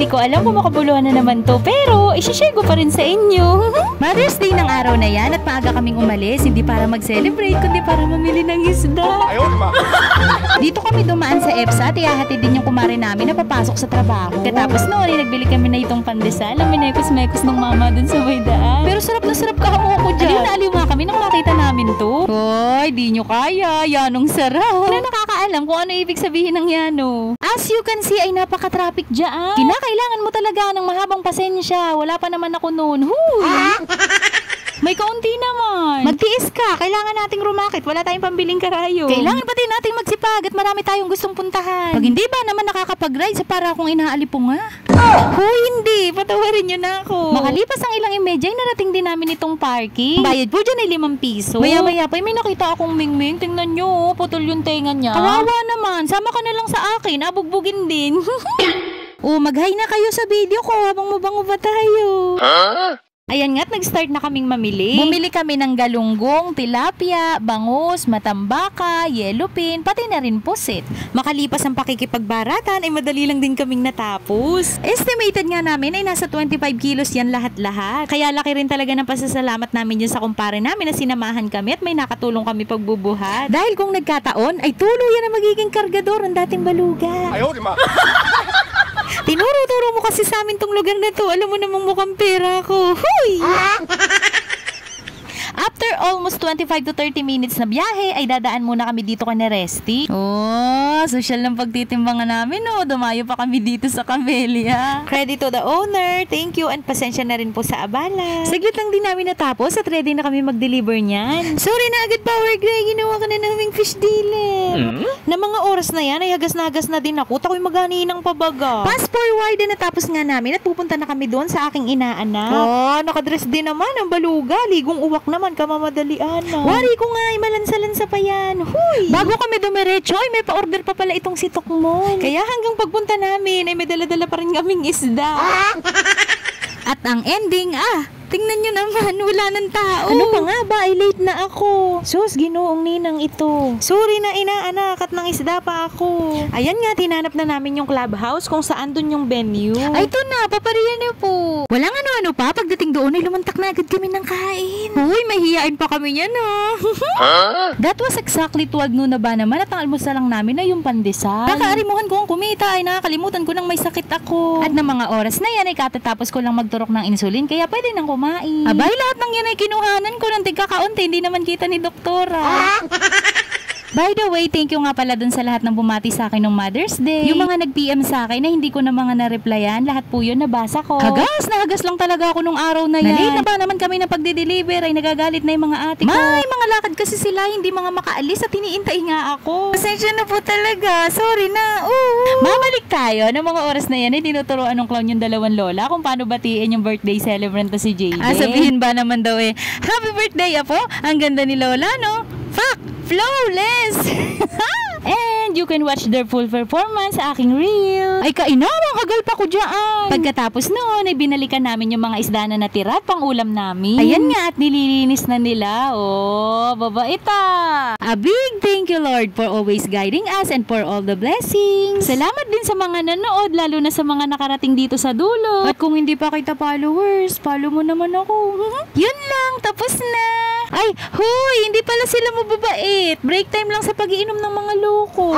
Hindi ko alam kung makabuluhan na naman to, pero isi-share ko pa rin sa inyo. Mother's Day ng araw na yan at maaga kaming umalis, hindi para mag-celebrate, kundi para mamili ng isda. Dito kami dumaan sa EPSA at ihahatid din yung kumare namin na papasok sa trabaho. Katapos noon, nagbili kami na itong pandesal, ang minekos-mekos ng mama dun sa may daan. Pero sarap na sarap kahamu ko dyan. Aliw na aliw nga kami nang makita namin to. Hoy, di nyo kaya, yanong sarap. Na nakakaalam kung ano ibig sabihin ng yano. As you can see, ay napaka-traffic dyan. Kinakailangan mo talaga ng mahabang pasensya. Wala pa naman ako noon. Huy! May kaunti naman. Magtiis ka. Kailangan nating rumakit. Wala tayong pambiling karayo. Kailangan pa din nating magsipag at marami tayong gustong puntahan. Pag hindi ba naman nakakapag-ride sa para akong inaalipunga? Hoy, hindi. Patawarin nyo na ako. Makalipas ang ilang imedya, ay narating din namin itong parking. Bayad po dyan ay 5 piso. Maya-maya pa, may nakita akong mingming. Tingnan nyo, putol yung tenga niya. Kawawa naman. Sama ka na lang sa akin. Abugbugin din. Mag-hi na kayo sa video ko habang mabango pa tayo. Ayan nga't nag-start na kaming mamili. Bumili kami ng galunggong, tilapia, bangus, matambaka, yellowfin, pati na rin pusit. Makalipas ang pakikipagbaratan ay madali lang din kaming natapos. Estimated nga namin ay nasa 25 kilos yan lahat-lahat. Kaya laki rin talaga ng pasasalamat namin dyan sa kumpare namin na sinamahan kami at may nakatulong kami pagbubuhat. Dahil kung nagkataon ay tuluyan na magiging kargador ang dating baluga. Ayaw, di ma. Tinuro-turo mo kasi sa amin tong lugar na to. Alam mo namang mukhang pera ko. Huy! After almost 25 to 30 minutes na biyahe, ay dadaan muna kami dito kay Resty. Social ng pagtitimbangan namin, Dumayo pa kami dito sa Camellia. Credit to the owner. Thank you and pasensya na rin po sa abala. Saglit lang din namin natapos at ready na kami mag-deliver niyan. Sorry na agad, Power Gray. Ginawa ka na naming fish dealer. Na mga oras na yan, ay hagas na din ako. Tako'y maghaninang pabaga. Fast forward na natapos nga namin at pupunta na kami doon sa aking inaanak. Nakadress din naman ang baluga. Ligong uwak naman, kamamadalian na. Wari ko nga, malansa-lansa pa yan. Huy! Bago kami dumiretso, ay may pa-order pa pala itong si Tokmon. Kaya hanggang pagpunta namin, ay may dala-dala pa rin kaming isda. At ang ending, tingnan nyo naman, wala ng tao. Ano pa nga ba? Ay late na ako. Sus, ginoong ninang ito. Sorry na inaanak at nang isda pa ako. Ayan nga, tinanap na namin yung clubhouse kung saan dun yung venue. Ay, ito na, papariyan na po. Walang ano-ano pa, pagdating doon ay lumantak na agad kami ng kain. Uy, mahihiyain pa kami yan That was exactly 12 noon na ba naman at ang almusal lang namin na yung pandesal. Kakaarimuhan ko ang kumita ay nakakalimutan ko nang may sakit ako. At ng mga oras na yan ay katatapos ko lang magturok ng insulin kaya pwede nang kumain. Abay, lahat ng yan ay kinuhanan ko ng tigkakaunti, hindi naman kita ni doktora. By the way, thank you nga pala dun sa lahat ng bumati sa akin ng Mother's Day. Yung mga nag-PM sa akin na hindi ko na mga na-replyan, lahat po yun nabasa ko. Hagas lang talaga ako nung araw na yan. Nalate na ba naman kami na pagde-deliver ay nagagalit na yung mga ate ko. May mga lakad kasi sila, hindi mga makaalis at iniintay nga ako. Pasensya na po talaga, sorry na. Babalik tayo ng mga oras na yan ay tinuturoan ng clown yung dalawang lola kung paano batiin yung birthday celebrant na si Jade. Sabihin ba naman daw happy birthday apo, ang ganda ni lola Fuck! Flawless! And you can watch their full performance sa aking reel. Ay kainawang kagal pa ko dyan. Pagkatapos noon ay binalikan namin yung mga isda na natira pang ulam namin. Ayan nga at nililinis na nila. Babaita! A big thank you Lord for always guiding us and for all the blessings. Salamat din sa mga nanood, lalo na sa mga nakarating dito sa dulo. At kung hindi pa kita followers, follow mo naman ako. Yun lang, tapos na. Ay, huy, hindi pala sila mababait. Break time lang sa pag-iinom ng mga loko.